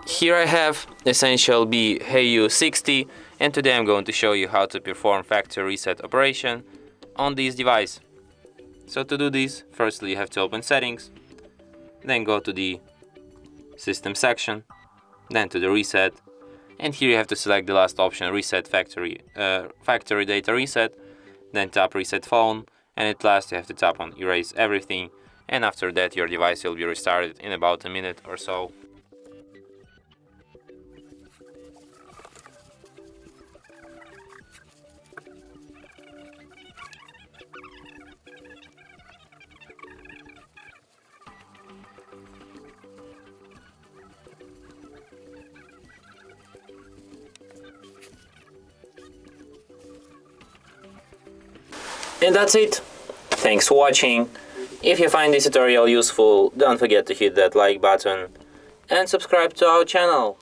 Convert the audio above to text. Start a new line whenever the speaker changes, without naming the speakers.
Here I have EssentielB HeYou 60, and today I'm going to show you how to perform factory reset operation on this device. So to do this, firstly you have to open settings, then go to the system section, then to the reset, and here you have to select the last option, reset factory data reset, then tap reset phone, and at last you have to tap on erase everything, and after that your device will be restarted in about a minute or so. And that's it. Thanks for watching. If you find this tutorial useful, don't forget to hit that like button and subscribe to our channel.